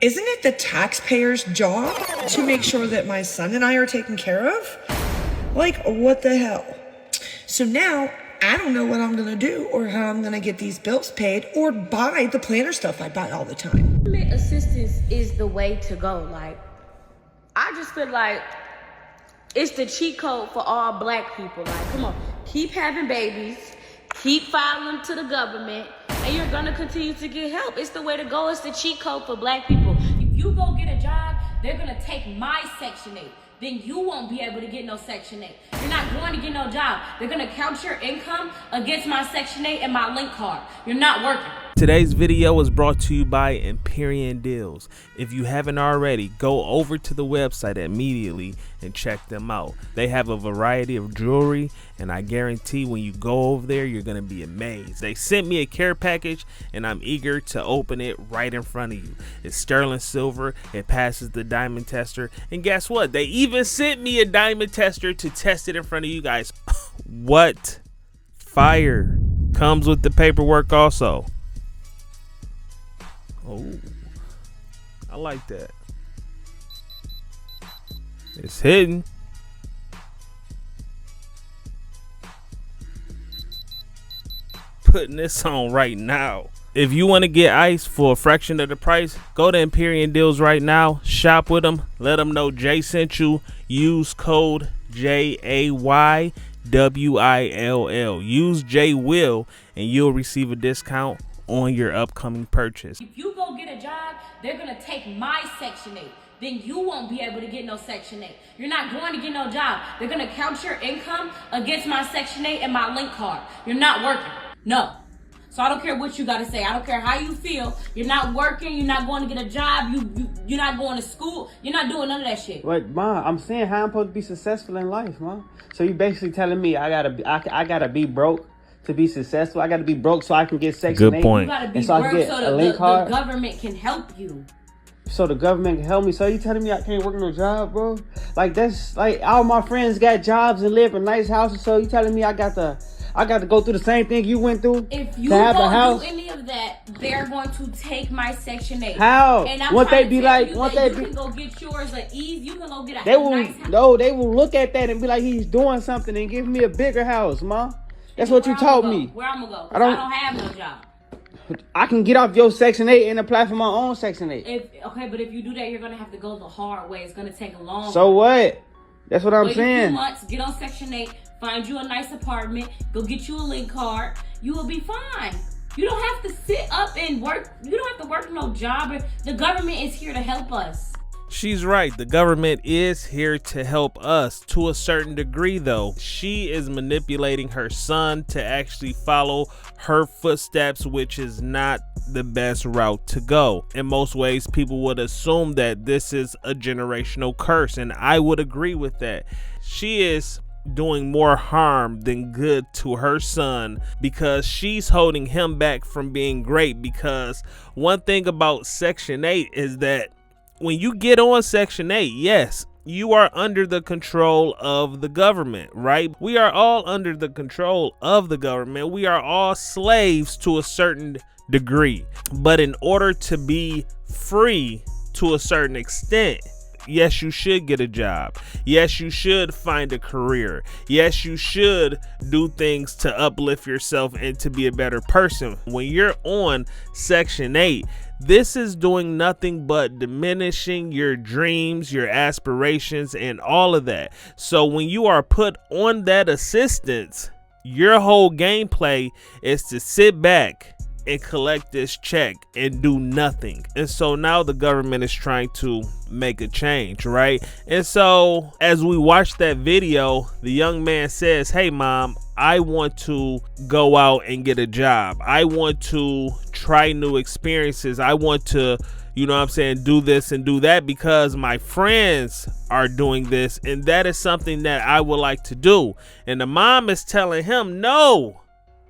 Isn't it the taxpayer's job to make sure that my son and I are taken care of? Like, what the hell? So now I don't know what I'm gonna do or how I'm gonna get these bills paid or buy the planner stuff I buy all the time. Government assistance is the way to go. Like, I just feel like it's the cheat code for all black people. Like, come on, keep having babies, keep filing to the government, and you're gonna continue to get help. It's the way to go. It's the cheat code for black people. If you go get a job, they're gonna take my Section 8. Then you won't be able to get no Section 8. You're not going to get no job. They're gonna count your income against my Section 8 and my link card. You're not working. Today's video was brought to you by Empyrean Deals. If you haven't already, go over to the website immediately and check them out. They have a variety of jewelry, and I guarantee when you go over there, you're gonna be amazed. They sent me a care package, and I'm eager to open it right in front of you. It's sterling silver, it passes the diamond tester, and guess what? They even sent me a diamond tester to test it in front of you guys. What? Fire. Comes with the paperwork also. Oh, I like that. It's hidden. Putting this on right now. If you want to get ice for a fraction of the price, go to Empyrean Deals right now. Shop with them. Let them know Jay sent you. Use code JAYWILL. Use JWILL and you'll receive a discount on your upcoming purchase. If you go get a job, they're gonna take my Section 8. Then you won't be able to get no Section 8. You're not going to get no job. They're gonna count your income against my Section 8 and my link card. You're not working. No. So I don't care what you gotta say. I don't care how you feel. You're not working. You're not going to get a job. You're not going to school. You're not doing none of that shit. What, Ma? I'm saying how I'm supposed to be successful in life, Ma. So you basically telling me I gotta be broke to be successful. I got to be broke so I can get Section 8. Good point. You got to be so broke so the government can help you. So the government can help me. So you telling me I can't work no job, bro? Like, that's like all my friends got jobs and live in nice houses. So you telling me I got to go through the same thing you went through? If you to have a house? don't do any of that, they're going to take my Section 8. How? And I'm Won't trying they be to tell like? you Won't that they you be? can go get yours at ease. You can go get They will. nice house. No, they will look at that and be like, he's doing something and give me a bigger house, Ma. That's what you told me. Where I'm gonna go? I don't have no job. I can get off your Section 8 and apply for my own Section 8. But if you do that, you're gonna have to go the hard way. It's gonna take a long. So what? That's what I'm Wait saying. a few months, get on Section 8, find you a nice apartment, go get you a link card. You will be fine. You don't have to sit up and work. You don't have to work no job. The government is here to help us. She's right. The government is here to help us to a certain degree, though. She is manipulating her son to actually follow her footsteps, which is not the best route to go. In most ways, people would assume that this is a generational curse, and I would agree with that. She is doing more harm than good to her son because she's holding him back from being great. Because one thing about Section 8 is that when you get on Section 8, yes, you are under the control of the government, right? We are all under the control of the government. We are all slaves to a certain degree. But in order to be free to a certain extent, yes, you should get a job. Yes, you should find a career. Yes, you should do things to uplift yourself and to be a better person. When you're on Section 8, this is doing nothing but diminishing your dreams, your aspirations, and all of that. So when you are put on that assistance, your whole gameplay is to sit back and collect this check and do nothing. And so now the government is trying to make a change, right? And so as we watch that video, the young man says, "Hey mom, I want to go out and get a job. I want to try new experiences. I want to, you know what I'm saying, do this and do that because my friends are doing this and that is something that I would like to do." And the mom is telling him, "No,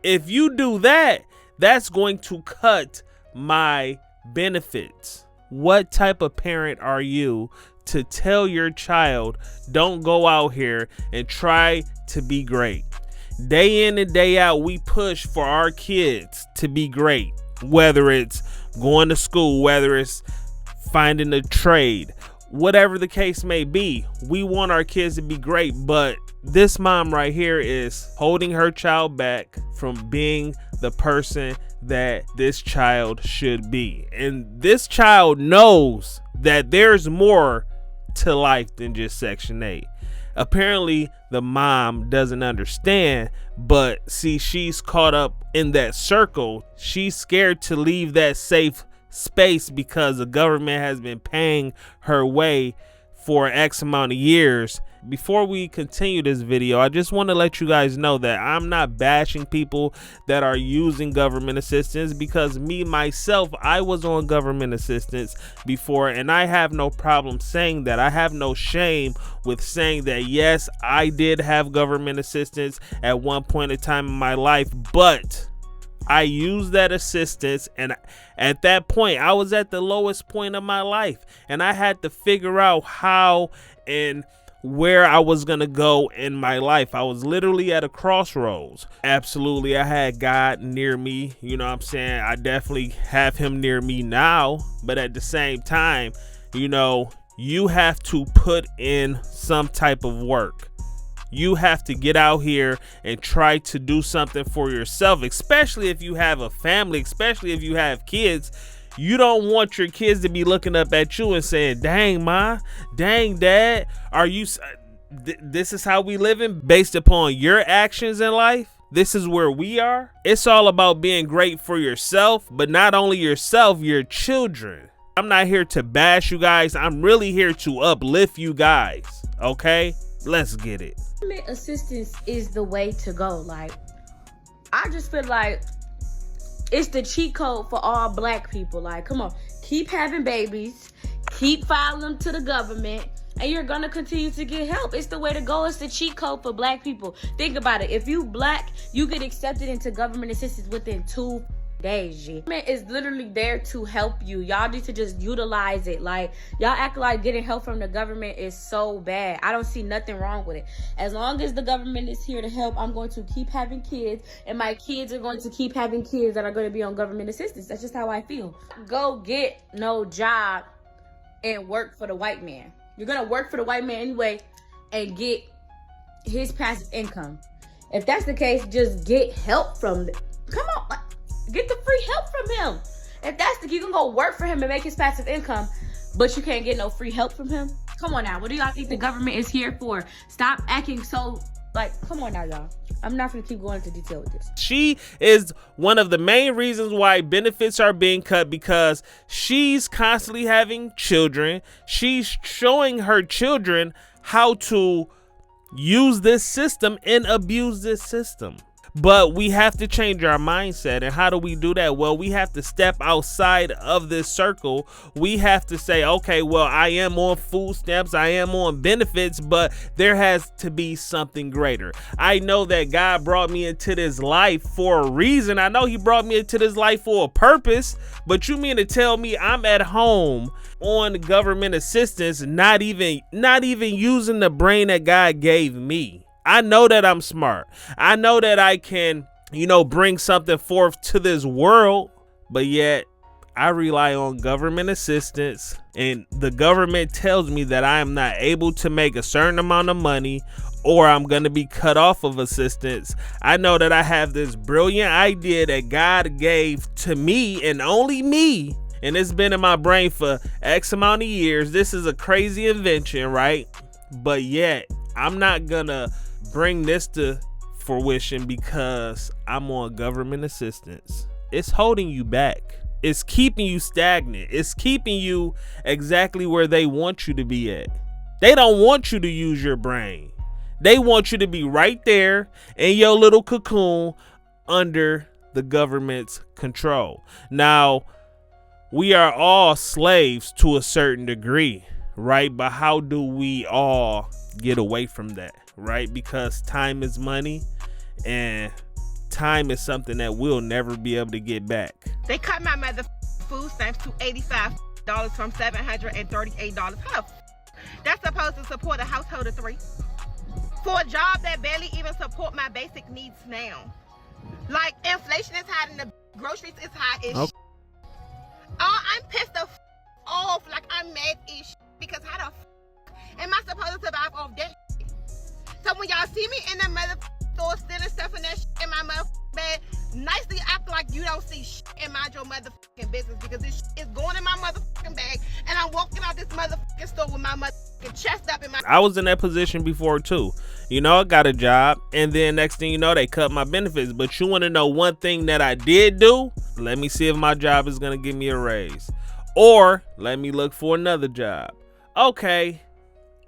if you do that, that's going to cut my benefits." What type of parent are you to tell your child, don't go out here and try to be great? Day in and day out, we push for our kids to be great, whether it's going to school, whether it's finding a trade, whatever the case may be. We want our kids to be great, but this mom right here is holding her child back from being the person that this child should be. And this child knows that there's more to life than just Section 8. Apparently the mom doesn't understand, but see, she's caught up in that circle. She's scared to leave that safe space because the government has been paying her way for X amount of years. Before we continue this video, I just want to let you guys know that I'm not bashing people that are using government assistance, because me myself, I was on government assistance before, and I have no problem saying that. I have no shame with saying that yes, I did have government assistance at one point in time in my life, but I used that assistance, and at that point I was at the lowest point of my life, and I had to figure out how and where I was gonna go in my life. I was literally at a crossroads. Absolutely, I had God near me, you know what I'm saying? I definitely have him near me now, but at the same time, you know, you have to put in some type of work. You have to get out here and try to do something for yourself, especially if you have a family, especially if you have kids. You don't want your kids to be looking up at you and saying, dang, ma, dang, dad, are you, this is how we living based upon your actions in life? This is where we are. It's all about being great for yourself, but not only yourself, your children. I'm not here to bash you guys. I'm really here to uplift you guys. Okay, let's get it. Government assistance is the way to go. Like, I just feel like it's the cheat code for all black people. Like, come on, keep having babies, keep filing them to the government, and you're gonna continue to get help. It's the way to go. It's the cheat code for black people. Think about it. If you black, you get accepted into government assistance within 2 days. Government is literally there to help you. Y'all need to just utilize it. Like, y'all act like getting help from the government is so bad. I don't see nothing wrong with it. As long as the government is here to help, I'm going to keep having kids, and my kids are going to keep having kids that are going to be on government assistance. That's just how I feel. Go get no job and work for the white man. You're gonna work for the white man anyway and get his passive income. If that's the case, just get help from them. Come on, get the free help from him. If that's the, you can go work for him and make his passive income, but you can't get no free help from him. Come on now, what do y'all think the government is here for? Stop acting so, like, come on now, y'all. I'm not gonna keep going into detail with this. She is one of the main reasons why benefits are being cut, because she's constantly having children. She's showing her children how to use this system and abuse this system. But we have to change our mindset. And how do we do that? Well, we have to step outside of this circle. We have to say, okay, well, I am on food stamps, I am on benefits, but there has to be something greater. I know that God brought me into this life for a reason. I know he brought me into this life for a purpose, but you mean to tell me I'm at home on government assistance, not even using the brain that God gave me? I know that I'm smart. I know that I can, you know, bring something forth to this world, but yet I rely on government assistance, and the government tells me that I am not able to make a certain amount of money, or I'm going to be cut off of assistance. I know that I have this brilliant idea that God gave to me and only me, and it's been in my brain for X amount of years. This is a crazy invention, right? But yet I'm not gonna bring this to fruition because I'm on government assistance. It's holding you back. It's keeping you stagnant. It's keeping you exactly where they want you to be at. They don't want you to use your brain. They want you to be right there in your little cocoon under the government's control. Now, we are all slaves to a certain degree, right? But how do we all get away from that, right? Because time is money, and time is something that we'll never be able to get back. They cut my mother food stamps to $85 from $738. How that's supposed to support a household of 3? For a job that barely even support my basic needs now. Like, inflation is high and the groceries is high as Okay. I'm pissed off like I'm mad as because how the am I supposed to survive off that? So when y'all see me in the mother store stealing stuff and that in my motherfucking bag, nicely act like you don't see and mind your motherfucking business, because this is going in my motherfucking bag and I'm walking out this motherfucking store with my motherfucking chest up in my. I was in that position before too. You know, I got a job and then next thing you know, they cut my benefits. But you want to know one thing that I did do? Let me see if my job is going to give me a raise, or let me look for another job. Okay.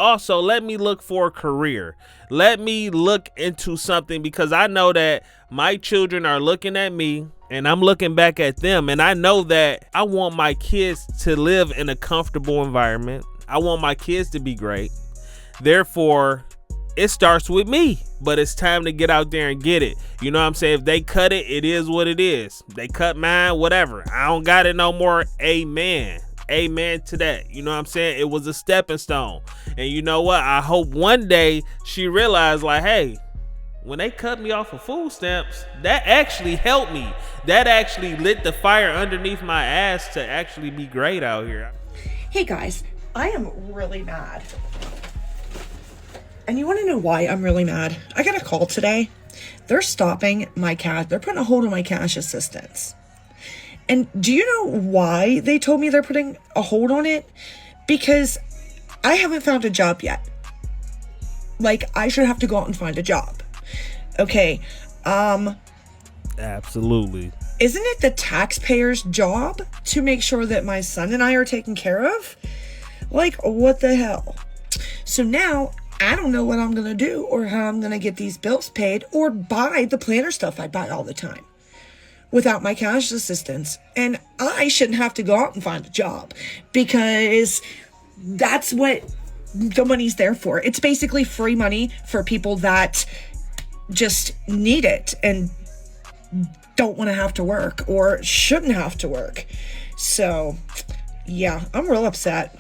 Also, let me look for a career. Let me look into something, because I know that my children are looking at me and I'm looking back at them. And I know that I want my kids to live in a comfortable environment. I want my kids to be great. Therefore, it starts with me, but it's time to get out there and get it. You know what I'm saying? If they cut it, it is what it is. They cut mine, whatever. I don't got it no more. Amen. Amen to that. You know what I'm saying? It was a stepping stone. And you know what? I hope one day she realized, like, hey, when they cut me off of food stamps, that actually helped me. That actually lit the fire underneath my ass to actually be great out here. Hey guys, I am really mad. And you want to know why I'm really mad? I got a call today. They're stopping my cash. They're putting a hold on my cash assistance. And do you know why they told me they're putting a hold on it? Because I haven't found a job yet. Like, I should have to go out and find a job. Okay. Absolutely. Isn't it the taxpayer's job to make sure that my son and I are taken care of? Like, what the hell? So now I don't know what I'm going to do or how I'm going to get these bills paid or buy the planner stuff I buy all the time without my cash assistance. And I shouldn't have to go out and find a job, because that's what the money's there for. It's basically free money for people that just need it and don't want to have to work or shouldn't have to work. So yeah, I'm real upset.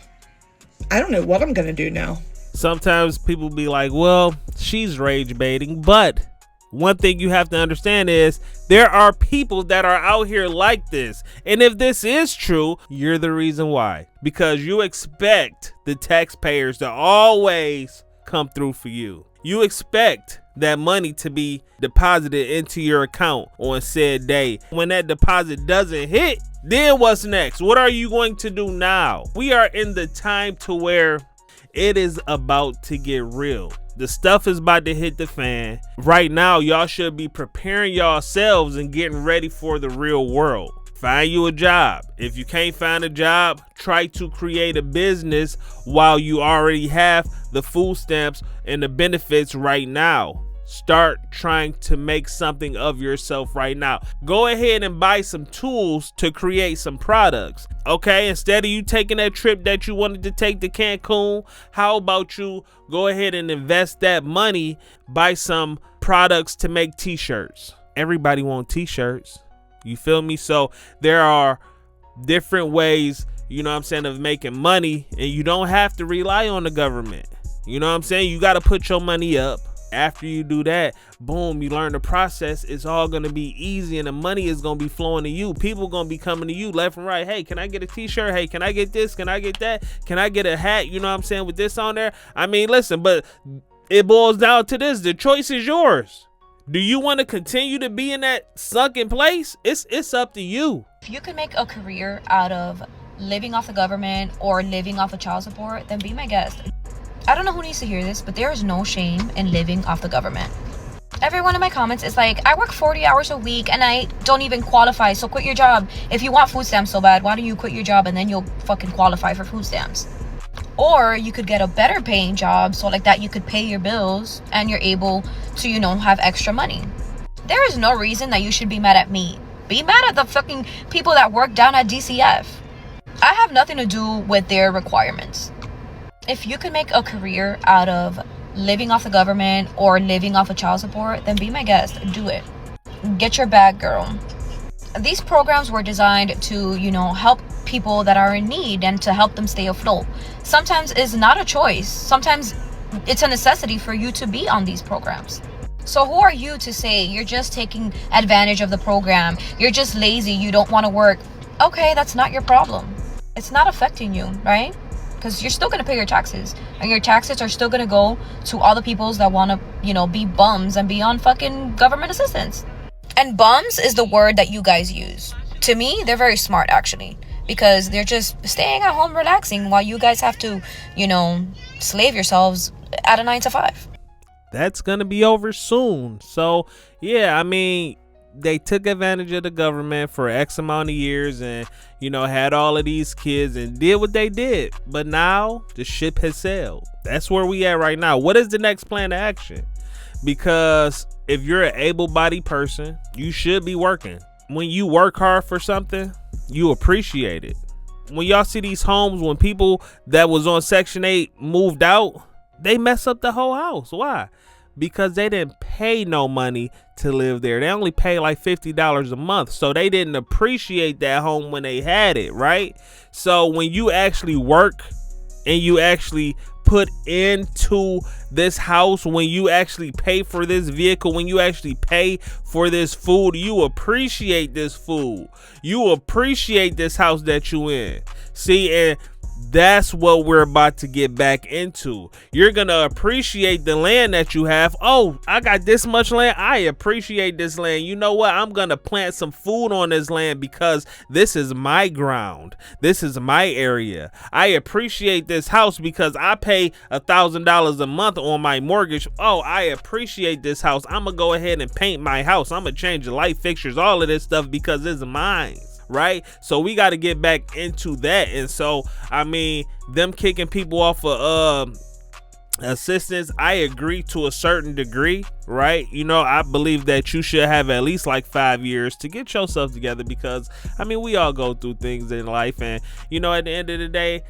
I don't know what I'm going to do now. Sometimes people be like, well, she's rage baiting, but one thing you have to understand is there are people that are out here like this. And if this is true, you're the reason why. Because you expect the taxpayers to always come through for you. You expect that money to be deposited into your account on said day. When that deposit doesn't hit, then what's next? What are you going to do now? We are in the time to where it is about to get real. The stuff is about to hit the fan. Right now, y'all should be preparing yourselves and getting ready for the real world. Find you a job. If you can't find a job, try to create a business while you already have the food stamps and the benefits right now. Start trying to make something of yourself right now. Go ahead and buy some tools to create some products. Okay, instead of you taking that trip that you wanted to take to Cancun, how about you go ahead and invest that money, buy some products to make t-shirts. Everybody wants t-shirts. You feel me? So there are different ways, you know what I'm saying, of making money, and you don't have to rely on the government. You know what I'm saying? You got to put your money up. After you do that, boom, you learn the process. It's all going to be easy and the money is going to be flowing to you. People going to be coming to you left and right. Hey, can I get a t-shirt? Hey, can I get this? Can I get that? Can I get a hat? You know what I'm saying? With this on there. I mean, listen, but it boils down to this. The choice is yours. Do you want to continue to be in that sunken place? It's up to you. If you could make a career out of living off the government or living off of child support, then be my guest. I don't know who needs to hear this, but there is no shame in living off the government. Everyone in my comments is like, I work 40 hours a week and I don't even qualify, so quit your job. If you want food stamps so bad, why don't you quit your job and then you'll fucking qualify for food stamps? Or you could get a better paying job, so like that you could pay your bills and you're able to, you know, have extra money. There is no reason that you should be mad at me. Be mad at the fucking people that work down at DCF. I have nothing to do with their requirements. If you could make a career out of living off the government or living off of child support, then be my guest. Do it. Get your bag, girl. These programs were designed to, you know, help people that are in need and to help them stay afloat. Sometimes it's not a choice. Sometimes it's a necessity for you to be on these programs. So who are you to say you're just taking advantage of the program? You're just lazy. You don't want to work. Okay, that's not your problem. it's not affecting you, right? Because you're still going to pay your taxes, and your taxes are still going to go to all the peoples that want to, you know, be bums and be on fucking government assistance. And bums is the word that you guys use. To me, they're very smart, actually, because they're just staying at home relaxing while you guys have to, you know, slave yourselves at a 9 to 5. That's gonna be over soon. So yeah, I mean, they took advantage of the government for X amount of years and, you know, had all of these kids and did what they did. But now the ship has sailed. That's where we at right now. What is the next plan of action? Because if you're an able-bodied person, you should be working. When you work hard for something, you appreciate it. When y'all see these homes, when people that was on Section 8 moved out, they mess up the whole house. Why? Because they didn't pay no money to live there. They only pay like $50 a month. So they didn't appreciate that home when they had it, right? So when you actually work and you actually put into this house, when you actually pay for this vehicle, when you actually pay for this food, you appreciate this food. You appreciate this house that you in. See, and that's what we're about to get back into. You're gonna appreciate the land that you have. Oh, I got this much land. I appreciate this land. You know what? I'm gonna plant some food on this land because this is my ground. This is my area. I appreciate this house because I pay $1,000 a month on my mortgage. Oh, I appreciate this house. I'm gonna go ahead and paint my house. I'm gonna change the light fixtures, all of this stuff because it's mine. Right? So we got to get back into that. And so, I mean, them kicking people off of assistance, I agree to a certain degree, right? You know, I believe that you should have at least like 5 years to get yourself together because, I mean, we all go through things in life. And, you know, at the end of the day,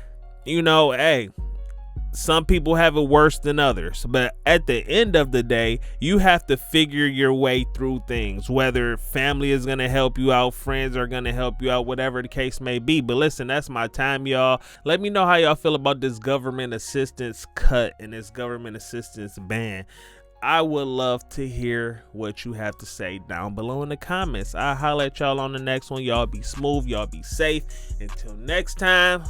you know, hey, some people have it worse than others, but at the end of the day, you have to figure your way through things, whether family is going to help you out, friends are going to help you out, whatever the case may be. But listen, that's my time, y'all. Let me know how y'all feel about this government assistance cut and this government assistance ban. I would love to hear what you have to say down below in the comments. I'll holler at y'all on the next one. Y'all be smooth, y'all be safe. Until next time.